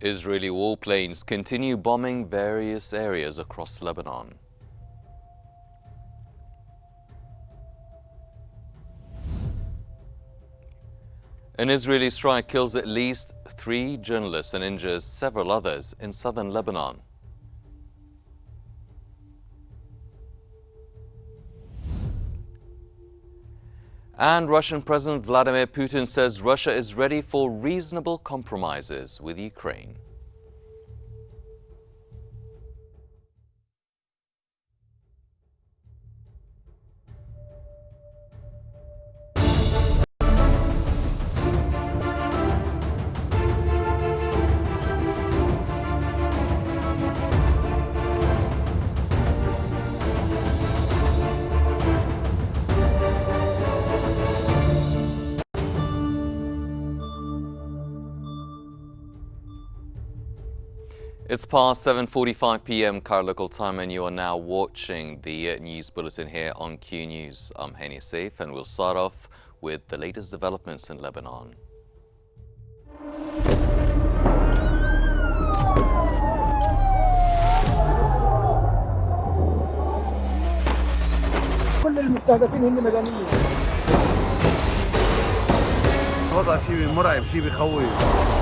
Israeli warplanes continue bombing various areas across Lebanon. An Israeli strike kills at least 3 journalists and injures several others in southern Lebanon. And Russian President Vladimir Putin says Russia is ready for reasonable compromises with Ukraine. It's past 7:45 p.m. Cairo local time, and you are now watching the news bulletin here on Q News. I'm Hani Saif, and we'll start off with the latest developments in Lebanon. كل المستهدفين هن مدنيين. وضع شيء مرعب، شيء بخوف.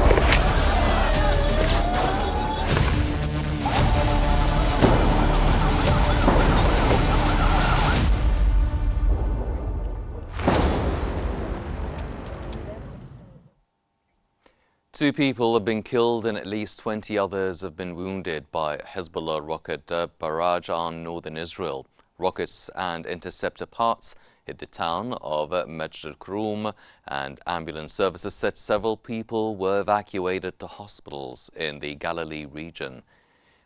Two people have been killed and at least 20 others have been wounded by Hezbollah rocket barrage on northern Israel. Rockets and interceptor parts hit the town of Majd al-Krum, and ambulance services said several people were evacuated to hospitals in the Galilee region.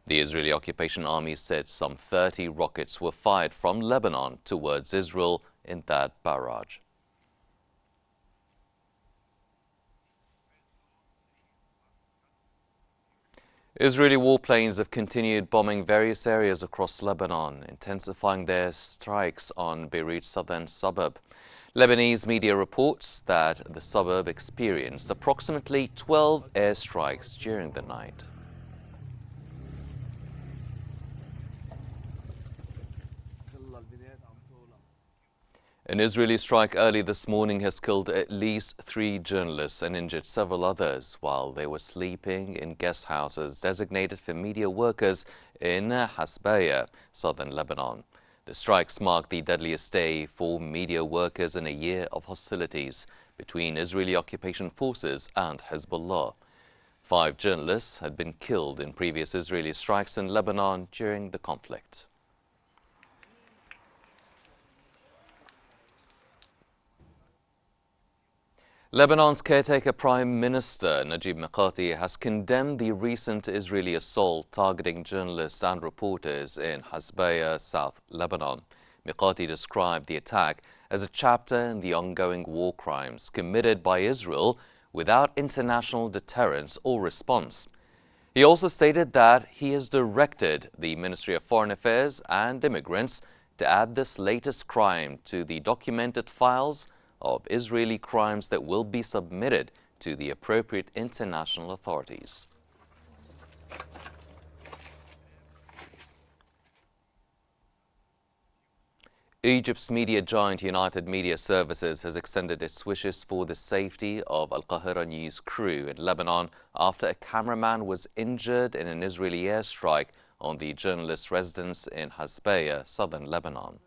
The Israeli Occupation Army said some 30 rockets were fired from Lebanon towards Israel in that barrage. Israeli warplanes have continued bombing various areas across Lebanon, intensifying their strikes on Beirut's southern suburb. Lebanese media reports that the suburb experienced approximately 12 airstrikes during the night. An Israeli strike early this morning has killed at least 3 journalists and injured several others while they were sleeping in guest houses designated for media workers in Hasbaya, southern Lebanon. The strikes mark the deadliest day for media workers in a year of hostilities between Israeli occupation forces and Hezbollah. 5 journalists had been killed in previous Israeli strikes in Lebanon during the conflict. Lebanon's caretaker Prime Minister Najib Mikati has condemned the recent Israeli assault targeting journalists and reporters in Hasbaya, South Lebanon. Mikati described the attack as a chapter in the ongoing war crimes committed by Israel without international deterrence or response. He also stated that he has directed the Ministry of Foreign Affairs and Immigrants to add this latest crime to the documented files of Israeli crimes that will be submitted to the appropriate international authorities. Egypt's media giant United Media Services has extended its wishes for the safety of Al Qahira News crew in Lebanon after a cameraman was injured in an Israeli airstrike on the journalist's residence in Hasbaya, southern Lebanon.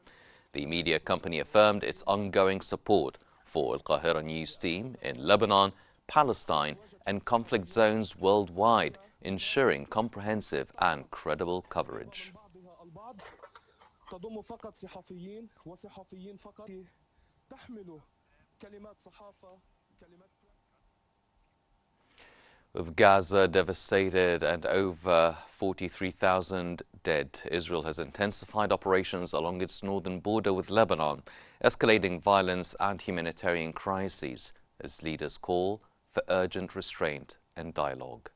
The media company affirmed its ongoing support for Al Qahira News team in Lebanon, Palestine, and conflict zones worldwide, ensuring comprehensive and credible coverage. With Gaza devastated and over 43,000 dead, Israel has intensified operations along its northern border with Lebanon, escalating violence and humanitarian crises as leaders call for urgent restraint and dialogue.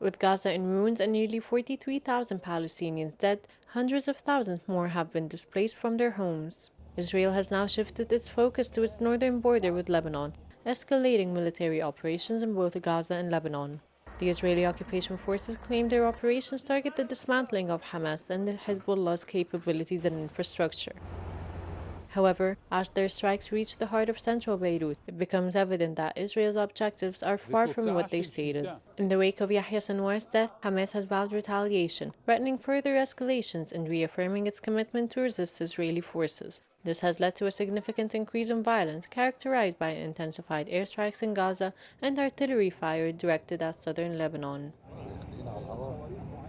With Gaza in ruins and nearly 43,000 Palestinians dead, hundreds of thousands more have been displaced from their homes. Israel has now shifted its focus to its northern border with Lebanon escalating military operations in both Gaza and Lebanon. The Israeli occupation forces claim their operations target the dismantling of Hamas and Hezbollah's capabilities and infrastructure. However, as their strikes reach the heart of central Beirut, it becomes evident that Israel's objectives are far from what they stated. In the wake of Yahya Sinwar's death, Hamas has vowed retaliation, threatening further escalations and reaffirming its commitment to resist Israeli forces. This has led to a significant increase in violence, characterized by intensified airstrikes in Gaza and artillery fire directed at southern Lebanon.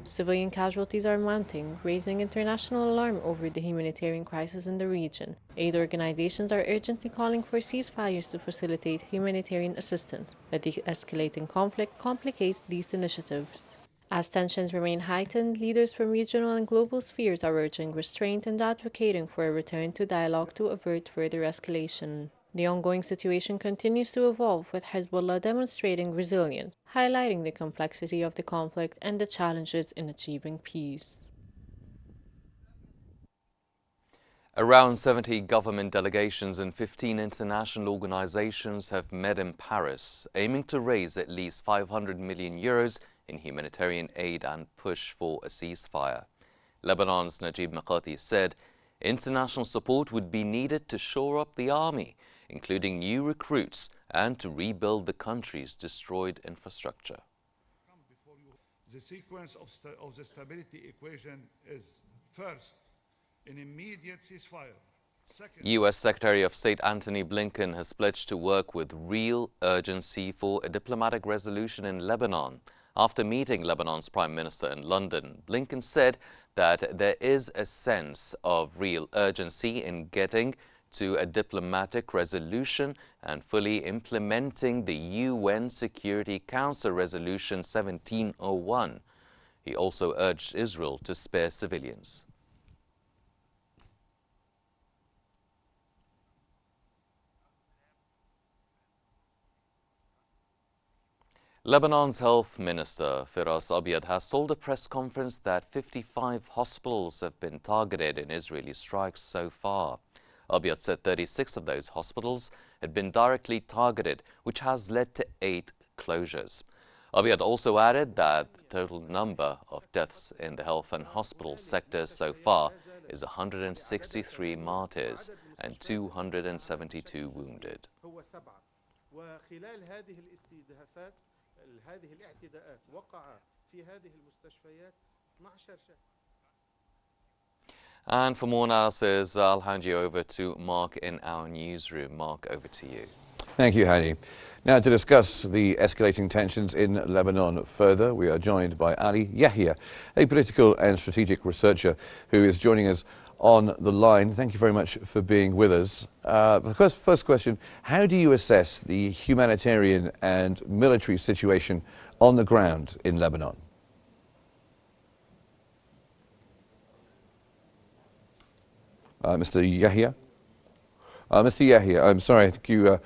Civilian casualties are mounting, raising international alarm over the humanitarian crisis in the region. Aid organizations are urgently calling for ceasefires to facilitate humanitarian assistance, but the escalating conflict complicates these initiatives. As tensions remain heightened, leaders from regional and global spheres are urging restraint and advocating for a return to dialogue to avert further escalation. The ongoing situation continues to evolve, with Hezbollah demonstrating resilience, highlighting the complexity of the conflict and the challenges in achieving peace. Around 70 government delegations and 15 international organizations have met in Paris, aiming to raise at least 500 million euros in humanitarian aid and push for a ceasefire. Lebanon's Najib Mikati said international support would be needed to shore up the army, including new recruits, and to rebuild the country's destroyed infrastructure. The sequence of the stability equation is, first, an immediate ceasefire. Second, U.S. Secretary of State Antony Blinken has pledged to work with real urgency for a diplomatic resolution in Lebanon. After meeting Lebanon's Prime Minister in London, Blinken said that there is a sense of real urgency in getting to a diplomatic resolution and fully implementing the UN Security Council Resolution 1701. He also urged Israel to spare civilians. Lebanon's Health Minister Firas Abiad has told a press conference that 55 hospitals have been targeted in Israeli strikes so far. Abiad said 36 of those hospitals had been directly targeted, which has led to 8 closures. Abiad also added that the total number of deaths in the health and hospital sectors so far is 163 martyrs and 272 wounded. And for more analysis, I'll hand you over to Mark in our newsroom. Mark, over to you. Thank you, Hani. Now, to discuss the escalating tensions in Lebanon further, we are joined by Ali Yahya, a political and strategic researcher who is joining us on the line. Thank you very much for being with us. The first question, how do you assess the humanitarian and military situation on the ground in Lebanon? Mr. Yahya? Mr. Yahya, I'm sorry, I think you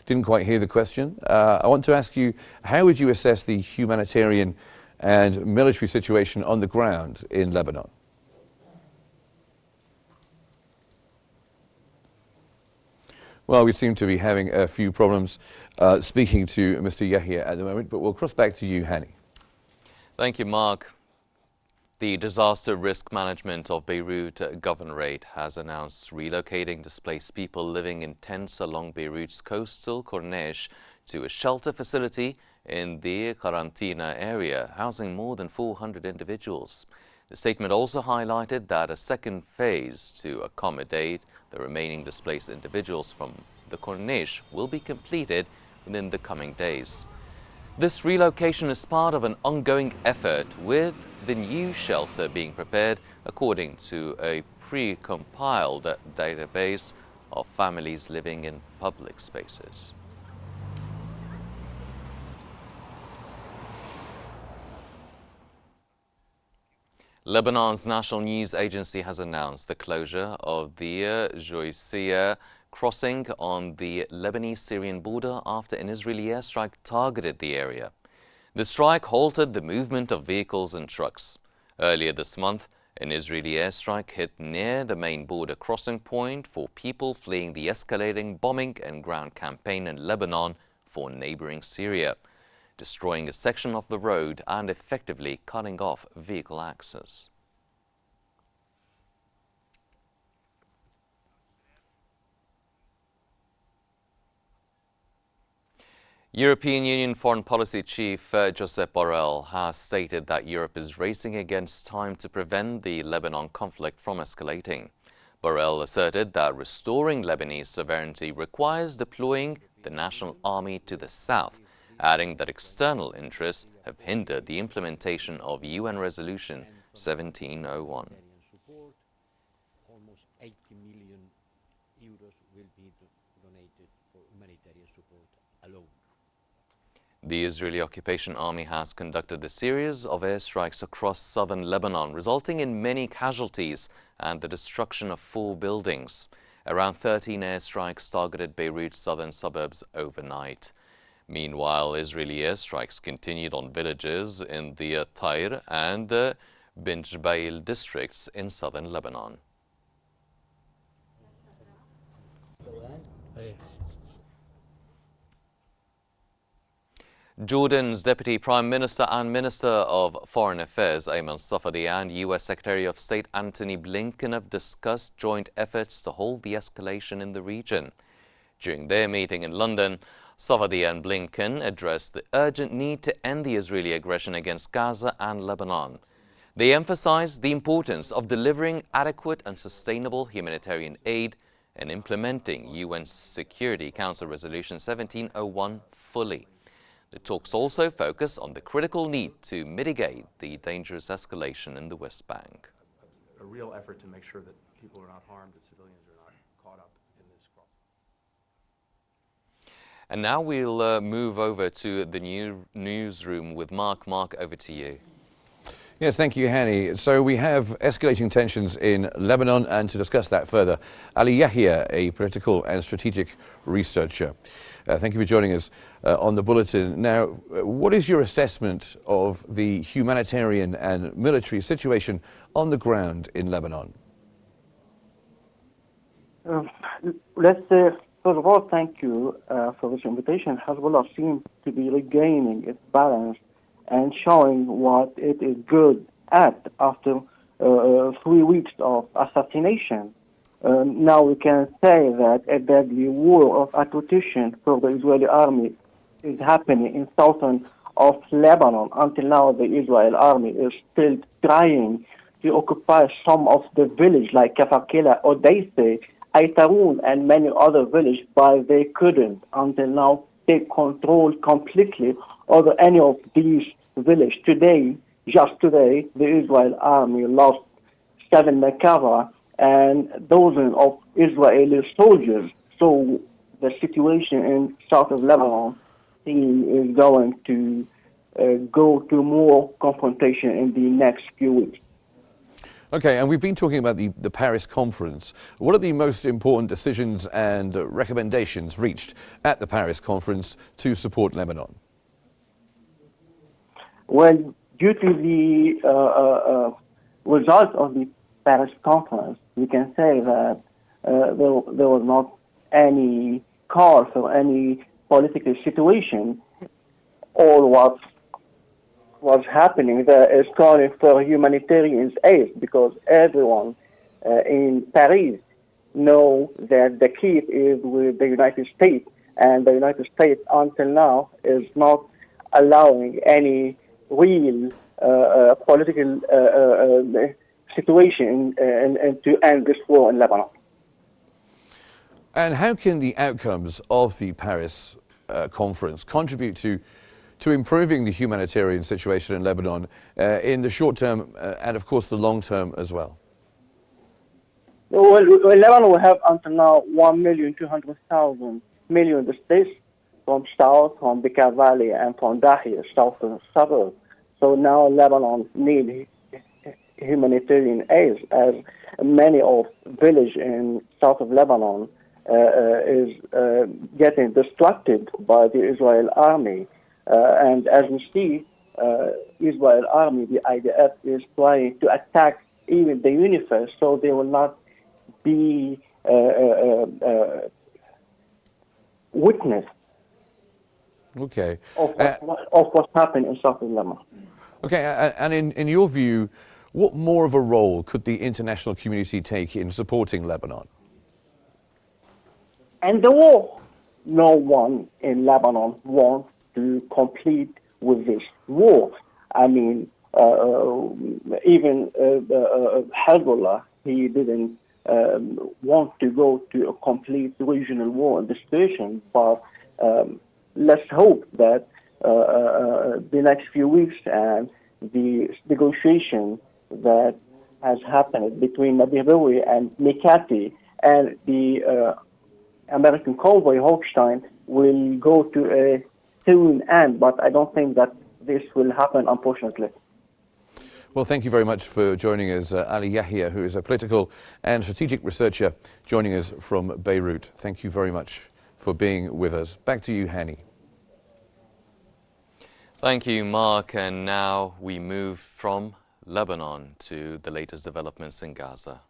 didn't quite hear the question. I want to ask you, how would you assess the humanitarian and military situation on the ground in Lebanon? Well, we seem to be having a few problems speaking to Mr. Yahya at the moment, but we'll cross back to you, Hani. Thank you, Mark. The Disaster Risk Management of Beirut Governorate has announced relocating displaced people living in tents along Beirut's coastal Corniche to a shelter facility in the Qarantina area, housing more than 400 individuals. The statement also highlighted that a second phase to accommodate the remaining displaced individuals from the Corniche will be completed within the coming days. This relocation is part of an ongoing effort, with the new shelter being prepared according to a pre-compiled database of families living in public spaces. Lebanon's national news agency has announced the closure of the Joycia crossing on the Lebanese-Syrian border after an Israeli airstrike targeted the area. The strike halted the movement of vehicles and trucks. Earlier this month, An Israeli airstrike hit near the main border crossing point for people fleeing the escalating bombing and ground campaign in Lebanon for neighboring Syria, destroying a section of the road and effectively cutting off vehicle access. European Union Foreign Policy Chief Josep Borrell has stated that Europe is racing against time to prevent the Lebanon conflict from escalating. Borrell asserted that restoring Lebanese sovereignty requires deploying the national army to the south, adding that external interests have hindered the implementation of UN Resolution 1701. Almost 80 million euros will be donated for humanitarian support alone. The Israeli occupation army has conducted a series of airstrikes across southern Lebanon, resulting in many casualties and the destruction of 4 buildings. Around 13 airstrikes targeted Beirut's southern suburbs overnight. Meanwhile, Israeli airstrikes continued on villages in the Tyre and Bin Jbail districts in southern Lebanon. Jordan's Deputy Prime Minister and Minister of Foreign Affairs Ayman Safadi and U.S. Secretary of State Antony Blinken have discussed joint efforts to hold the escalation in the region. During their meeting in London, Safadi and Blinken addressed the urgent need to end the Israeli aggression against Gaza and Lebanon. They emphasized the importance of delivering adequate and sustainable humanitarian aid and implementing UN Security Council Resolution 1701 fully. The talks also focus on the critical need to mitigate the dangerous escalation in the West Bank. A real effort to make sure that people are not harmed, that civilians are not caught up in this cross. And now we'll move over to the newsroom with Mark. Mark, over to you. Yes, thank you, Hani. So we have escalating tensions in Lebanon, and to discuss that further, Ali Yahya, a political and strategic researcher. Thank you for joining us on the Bulletin. Now, what is your assessment of the humanitarian and military situation on the ground in Lebanon? Let's say, first of all, thank you for this invitation. Hezbollah seems to be regaining its balance and showing what it is good at after 3 weeks of assassination. Now we can say that a deadly war of attrition for the Israeli army is happening in southern of Lebanon. Until now, the Israeli army is still trying to occupy some of the village like Kafakela, Odessa, Aitarun, and many other villages, but they couldn't until now take control completely over any of these villages. Today, just today, the Israeli army lost 7 Merkava and dozens of Israeli soldiers. So the situation in south of Lebanon is going to go to more confrontation in the next few weeks. Okay, and we've been talking about the Paris conference. What are the most important decisions and recommendations reached at the Paris conference to support Lebanon? Well, due to the result of the Paris conference, we can say that there was not any call for any political situation. All what was happening there is calling for humanitarian aid, because everyone in Paris know that the key is with the United States, and the United States until now is not allowing any real political situation and to end this war in Lebanon. And how can the outcomes of the Paris conference contribute to improving the humanitarian situation in Lebanon in the short term and, of course, the long term as well? Well, in Lebanon, we have until now 1,200,000 million displaced from south, from Bekaa Valley, and from Dahiya, southern suburbs. So now Lebanon needs humanitarian aid, as many of villages in south of Lebanon is getting destructed by the Israeli army. And as we see, Israel army, the IDF, is trying to attack even the universe, so they will not be witness Okay. of what's happening in South Lebanon. Okay, and in your view, what more of a role could the international community take in supporting Lebanon? And the war, no one in Lebanon wants to complete with this war. I mean, even Hezbollah, he didn't want to go to a complete regional war in the situation, but let's hope that the next few weeks and the negotiation that has happened between Nabi Berri and Mikati and the American convoy Hochstein will go to a soon end, but I don't think that this will happen, unfortunately. Well, thank you very much for joining us, Ali Yahya, who is a political and strategic researcher joining us from Beirut. Thank you very much for being with us. Back to you, Hani. Thank you, Mark. And now we move from Lebanon to the latest developments in Gaza.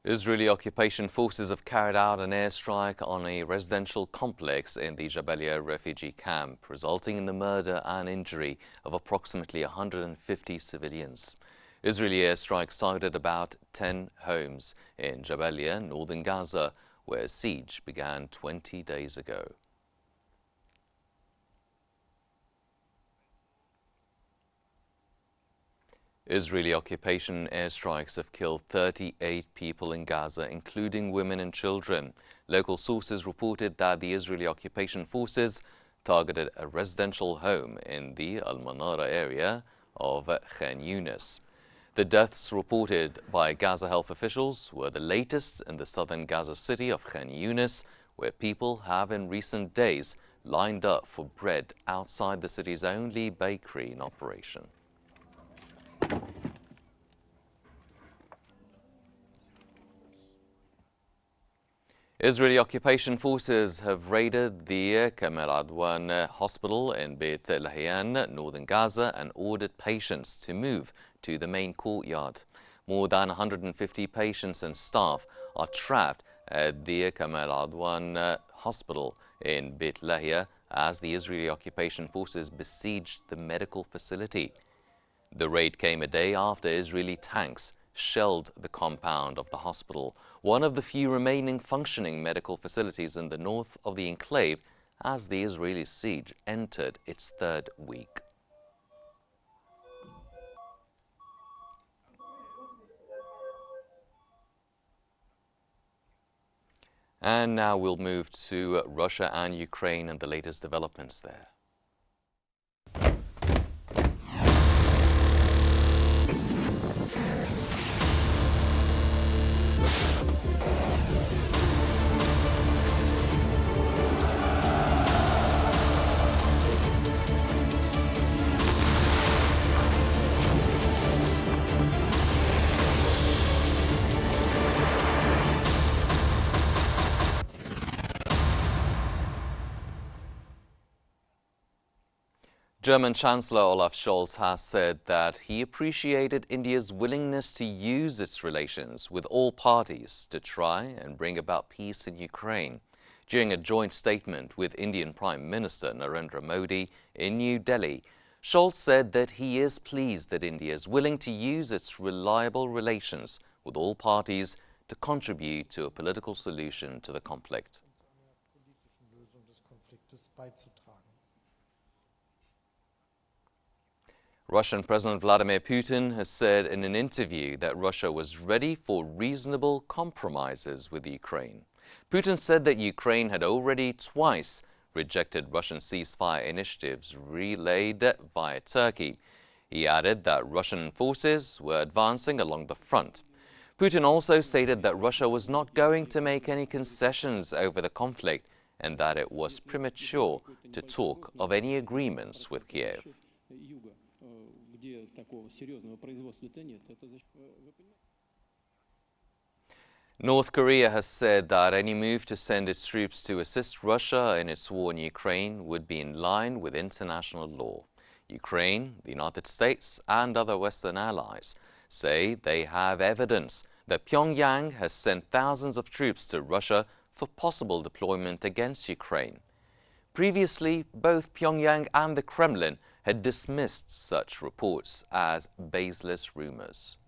Israeli occupation forces have carried out an airstrike on a residential complex in the Jabalia refugee camp, resulting in the murder and injury of approximately 150 civilians. Israeli airstrikes targeted about 10 homes in Jabalia, northern Gaza, where a siege began 20 days ago. Israeli occupation airstrikes have killed 38 people in Gaza, including women and children. Local sources reported that the Israeli occupation forces targeted a residential home in the Al-Manara area of Khan Yunis. The deaths reported by Gaza health officials were the latest in the southern Gaza city of Khan Yunis, where people have in recent days lined up for bread outside the city's only bakery in operation. Israeli occupation forces have raided the Kamal Adwan Hospital in Beit Lahiyan, northern Gaza, and ordered patients to move to the main courtyard. More than 150 patients and staff are trapped at the Kamal Adwan Hospital in Beit Lahiya as the Israeli occupation forces besieged the medical facility. The raid came a day after Israeli tanks shelled the compound of the hospital, one of the few remaining functioning medical facilities in the north of the enclave as the Israeli siege entered its third week. And now we'll move to Russia and Ukraine and the latest developments there. German Chancellor Olaf Scholz has said that he appreciated India's willingness to use its relations with all parties to try and bring about peace in Ukraine. During a joint statement with Indian Prime Minister Narendra Modi in New Delhi, Scholz said that he is pleased that India is willing to use its reliable relations with all parties to contribute to a political solution to the conflict. Russian President Vladimir Putin has said in an interview that Russia was ready for reasonable compromises with Ukraine. Putin said that Ukraine had already twice rejected Russian ceasefire initiatives relayed via Turkey. He added that Russian forces were advancing along the front. Putin also stated that Russia was not going to make any concessions over the conflict and that it was premature to talk of any agreements with Kiev. North Korea has said that any move to send its troops to assist Russia in its war in Ukraine would be in line with international law. Ukraine, the United States and other Western allies say they have evidence that Pyongyang has sent thousands of troops to Russia for possible deployment against Ukraine. Previously, both Pyongyang and the Kremlin had dismissed such reports as baseless rumors.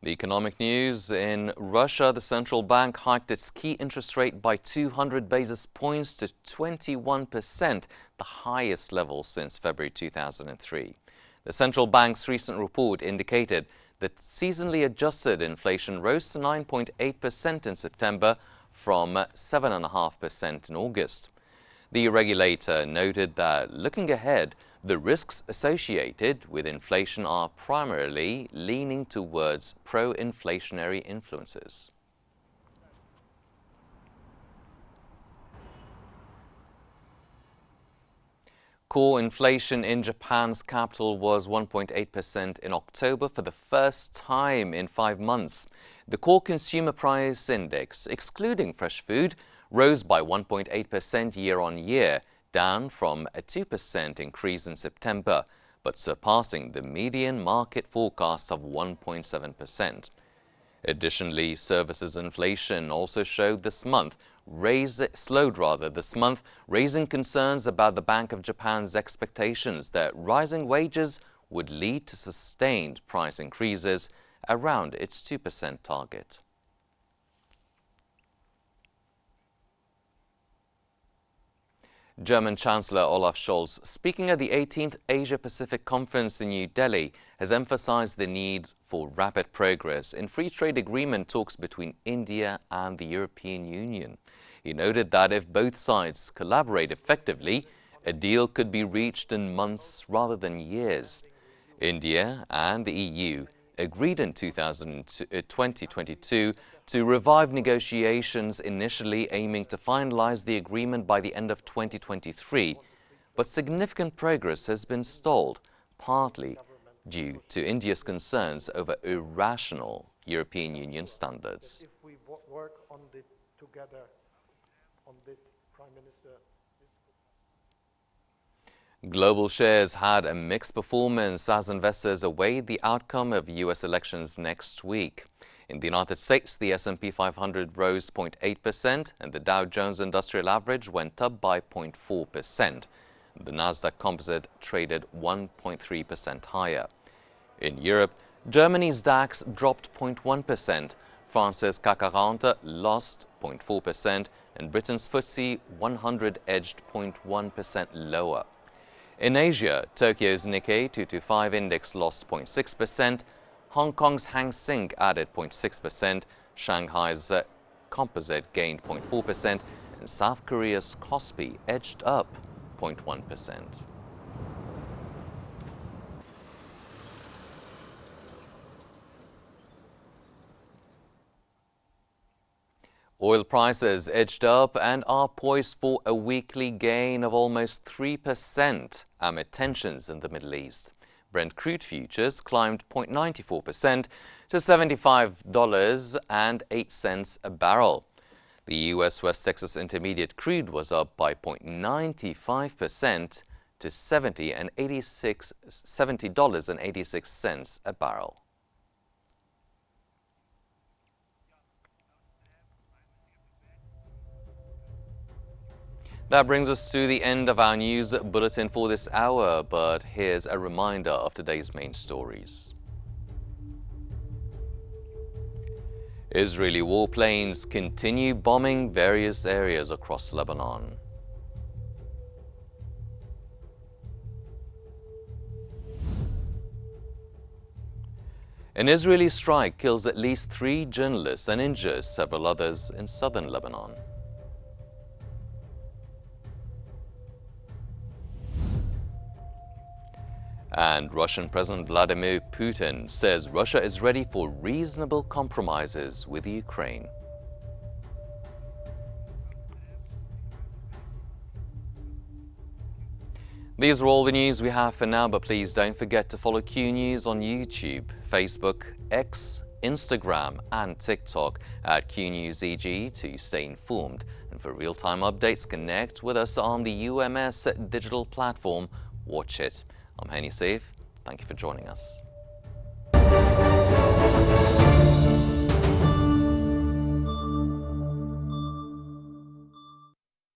The economic news: in Russia, the central bank hiked its key interest rate by 200 basis points to 21%, the highest level since February 2003. The central bank's recent report indicated that seasonally adjusted inflation rose to 9.8% in September from 7.5% in August. The regulator noted that looking ahead, the risks associated with inflation are primarily leaning towards pro-inflationary influences. Core inflation in Japan's capital was 1.8% in October for the first time in 5 months. The core consumer price index, excluding fresh food, rose by 1.8% year-on-year, down from a 2% increase in September, but surpassing the median market forecast of 1.7%. Additionally, services inflation also slowed this month, raising concerns about the Bank of Japan's expectations that rising wages would lead to sustained price increases around its 2% target. German Chancellor Olaf Scholz, speaking at the 18th Asia-Pacific Conference in New Delhi, has emphasized the need for rapid progress in free trade agreement talks between India and the European Union. He noted that if both sides collaborate effectively, a deal could be reached in months rather than years. India and the EU agreed in 2022 to revive negotiations, initially aiming to finalize the agreement by the end of 2023, but significant progress has been stalled, partly due to India's concerns over irrational European Union standards. If we work on together on this, Prime Minister. Global shares had a mixed performance as investors await the outcome of U.S. elections next week. In the United States, the S&P 500 rose 0.8% and the Dow Jones Industrial Average went up by 0.4%. The Nasdaq Composite traded 1.3% higher. In Europe, Germany's DAX dropped 0.1%, France's CAC 40 lost 0.4%, and Britain's FTSE 100 edged 0.1% lower. In Asia, Tokyo's Nikkei 225 index lost 0.6%, Hong Kong's Hang Seng added 0.6%, Shanghai's Composite gained 0.4%, and South Korea's Kospi edged up 0.1%. Oil prices edged up and are poised for a weekly gain of almost 3% amid tensions in the Middle East. Brent crude futures climbed 0.94% to $75.08 a barrel. The U.S. West Texas Intermediate crude was up by 0.95% to $70.86 a barrel. That brings us to the end of our news bulletin for this hour, but here's a reminder of today's main stories. Israeli warplanes continue bombing various areas across Lebanon. An Israeli strike kills at least 3 journalists and injures several others in southern Lebanon. And Russian President Vladimir Putin says Russia is ready for reasonable compromises with Ukraine. These are all the news we have for now, but please don't forget to follow Q News on YouTube, Facebook, X, Instagram and TikTok at QNewsEG to stay informed. And for real-time updates, connect with us on the UMS digital platform. Watch it. I'm Henny Saif. Thank you for joining us.